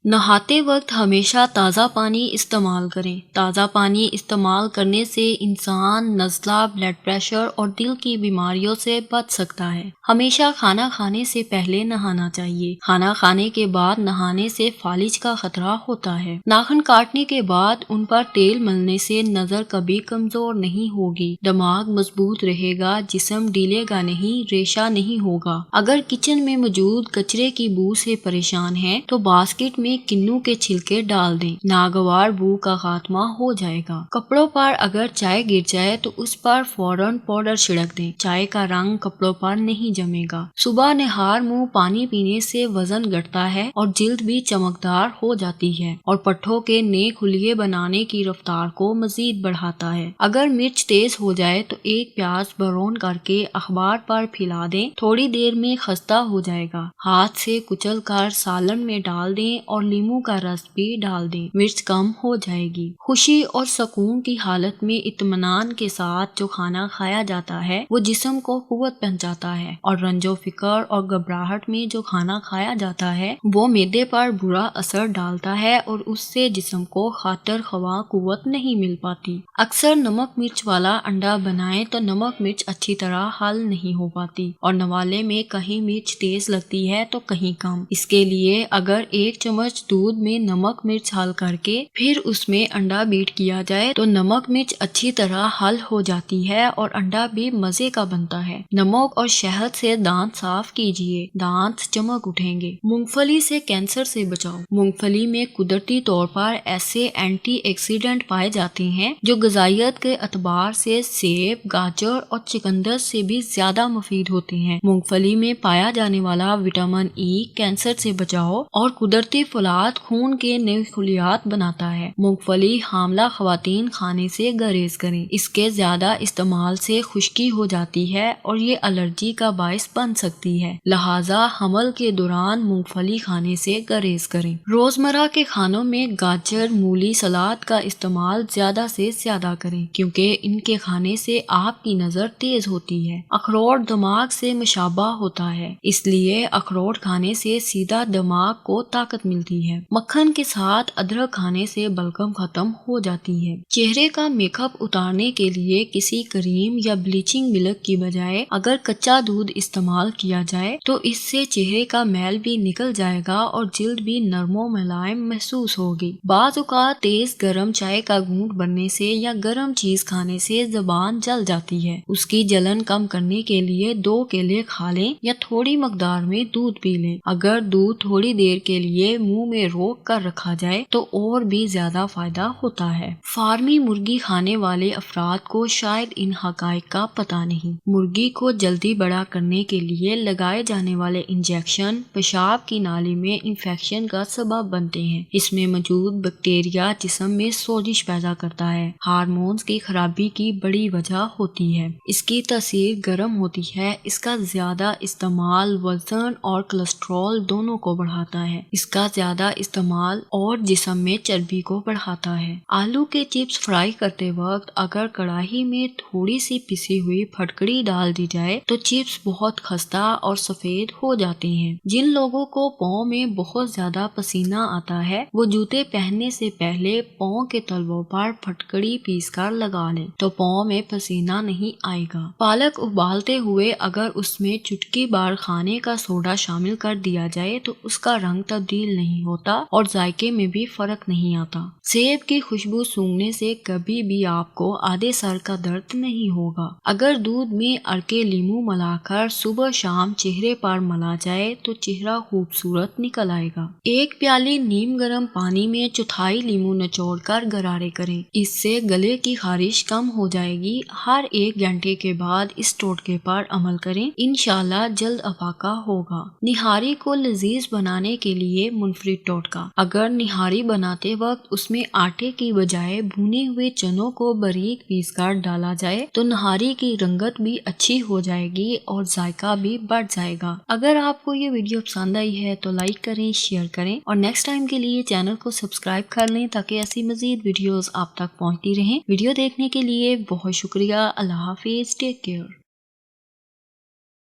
نہاتے وقت ہمیشہ تازہ پانی استعمال کریں۔ تازہ پانی استعمال کرنے سے انسان نزلہ، بلڈ پریشر اور دل کی بیماریوں سے بچ سکتا ہے۔ ہمیشہ کھانا کھانے سے پہلے نہانا چاہیے۔ کھانا کھانے کے بعد نہانے سے فالج کا خطرہ ہوتا ہے۔ ناخن کاٹنے کے بعد ان پر تیل ملنے سے نظر کبھی کمزور نہیں ہوگی، دماغ مضبوط رہے گا، جسم ڈھیلے گا نہیں، ریشہ نہیں ہوگا۔ اگر کچن میں موجود کچرے کی بو سے پریشان ہیں تو باسکٹ میں کنو کے چھلکے ڈال دیں، ناگوار بو کا خاتمہ ہو جائے گا۔ کپڑوں پر اگر چائے گر جائے تو اس پر فوراً پاؤڈر چھڑک دیں، چائے کا رنگ کپڑوں پر نہیں جمے گا۔ صبح نہار منہ پانی پینے سے وزن گھٹتا ہے اور جلد بھی چمکدار ہو جاتی ہے اور پٹھوں کے نئے خلیے بنانے کی رفتار کو مزید بڑھاتا ہے۔ اگر مرچ تیز ہو جائے تو ایک پیاز برون کر کے اخبار پر پھیلا دیں، تھوڑی دیر میں خستہ ہو جائے گا۔ ہاتھ سے کچل کر سالن میں ڈال دیں اور لیموں کا رس بھی ڈال دیں، مرچ کم ہو جائے گی۔ خوشی اور سکون کی حالت میں اطمینان کے ساتھ جو کھانا کھایا جاتا ہے وہ جسم کو قوت پہنچاتا ہے، اور رنج و فکر اور گھبراہٹ میں جو کھانا کھایا جاتا ہے وہ معدے پر برا اثر ڈالتا ہے اور اس سے جسم کو خاطر خواہ قوت نہیں مل پاتی۔ اکثر نمک مرچ والا انڈا بنائیں تو نمک مرچ اچھی طرح حل نہیں ہو پاتی اور نوالے میں کہیں مرچ تیز لگتی ہے تو کہیں کم۔ اس کے لیے اگر ایک چمچ دودھ میں نمک مرچ حل کر کے پھر اس میں انڈا بیٹ کیا جائے تو نمک مرچ اچھی طرح حل ہو جاتی ہے اور انڈا بھی مزے کا بنتا ہے۔ نمک اور شہد سے دانت صاف کیجیے، دانت چمک اٹھیں گے۔ مونگ پھلی سے کینسر سے بچاؤ۔ مونگ پھلی میں قدرتی طور پر ایسے اینٹی آکسیڈنٹ پائے جاتے ہیں جو غذائیت کے اعتبار سے سیب، گاجر اور چقندر سے بھی زیادہ مفید ہوتے ہیں۔ مونگ پھلی میں پایا جانے والا وٹامن ای کینسر سے بچاؤ اور قدرتی فولاد خون کے نئے خلیات بناتا ہے۔ مونگ پھلی حاملہ خواتین کھانے سے گریز کریں، اس کے زیادہ استعمال سے خشکی ہو جاتی ہے اور یہ الرجی کا باعث بن سکتی ہے، لہٰذا حمل کے دوران مونگ پھلی کھانے سے گریز کریں۔ روزمرہ کے کھانوں میں گاجر، مولی، سلاد کا استعمال زیادہ سے زیادہ کریں کیونکہ ان کے کھانے سے آپ کی نظر تیز ہوتی ہے۔ اخروٹ دماغ سے مشابہ ہوتا ہے، اس لیے اخروٹ کھانے سے سیدھا دماغ کو طاقت ملتی ہے۔ مکھن کے ساتھ ادرک کھانے سے بلغم ختم ہو جاتی ہے۔ چہرے کا میک اپ اتارنے کے لیے کسی کریم یا بلیچنگ ملک کی بجائے اگر کچا دودھ استعمال کیا جائے تو اس سے چہرے کا میل بھی نکل جائے گا اور جلد بھی نرم و ملائم محسوس ہوگی۔ بعض اوقات تیز گرم چائے کا گھونٹ بننے سے یا گرم چیز کھانے سے زبان جل جاتی ہے، اس کی جلن کم کرنے کے لیے 2 کیلے کھا لیں یا تھوڑی مقدار میں دودھ پی لیں۔ اگر دودھ تھوڑی دیر کے لیے منہ میں روک کر رکھا جائے تو اور بھی زیادہ فائدہ ہوتا ہے۔ فارمی مرغی کھانے والے افراد کو شاید ان حقائق کا پتہ نہیں۔ مرغی کو جلدی بڑا کرنے کے لیے لگائے جانے والے انجیکشن پیشاب کی نالی میں انفیکشن کا سبب بنتے ہیں۔ اس میں موجود بیکٹیریا جسم میں سوزش پیدا کرتا ہے، ہارمونز کی خرابی کی بڑی وجہ ہوتی ہے۔ اس کی تاثیر گرم ہوتی ہے۔ اس کا زیادہ استعمال وزن اور کولیسٹرول دونوں کو بڑھاتا ہے۔ اس کا زیادہ استعمال اور جسم میں چربی کو بڑھاتا ہے۔ آلو کے چپس فرائی کرتے وقت اگر کڑاہی میں تھوڑی سی پسی ہوئی پھٹکڑی ڈال دی جائے تو چپس بہت خستہ اور سفید ہو جاتے ہیں۔ جن لوگوں کو پاؤں میں بہت زیادہ پسینہ آتا ہے وہ جوتے پہننے سے پہلے پاؤں کے تلووں پر پھٹکڑی پیس کر لگا لیں تو پاؤں میں پسینہ نہیں آئے گا۔ پالک ابالتے ہوئے اگر اس میں چٹکی بار کھانے کا سوڈا شامل کر دیا جائے تو اس کا رنگ تبدیل نہیں ہوتا اور ذائقے میں بھی فرق نہیں آتا۔ سیب کی خوشبو سونگھنے سے کبھی بھی آپ کو آدھے سر کا درد نہیں ہوگا۔ اگر دودھ میں ارکے لیموں ملا کر صبح شام چہرے پر ملا جائے تو چہرہ خوبصورت نکل آئے گا۔ ایک پیالی نیم گرم پانی میں چوتھائی لیموں نچوڑ کر غرارے کریں، اس سے گلے کی خارش کم ہو جائے گی۔ ہر 1 گھنٹے کے بعد اس ٹوٹکے پر عمل کریں، انشاءاللہ جلد افاقہ ہوگا۔ نہاری کو لذیذ بنانے کے لیے منفرد ٹوٹکا۔ اگر نہاری بناتے وقت اس میں آٹے کی بجائے بھنے ہوئے چنوں کو باریک پیس کر ڈالا جائے تو نہاری کی رنگت بھی اچھی ہو جائے گی اور ذائقہ بھی بڑھ جائے گا۔ اگر آپ کو یہ ویڈیو پسند آئی ہے تو لائک کریں، شیئر کریں اور نیکسٹ ٹائم کے لیے چینل کو سبسکرائب کر لیں تاکہ ایسی مزید ویڈیوز آپ تک پہنچتی رہیں۔ ویڈیو دیکھنے کے لیے بہت شکریہ۔ اللہ حافظ، ٹیک کیئر۔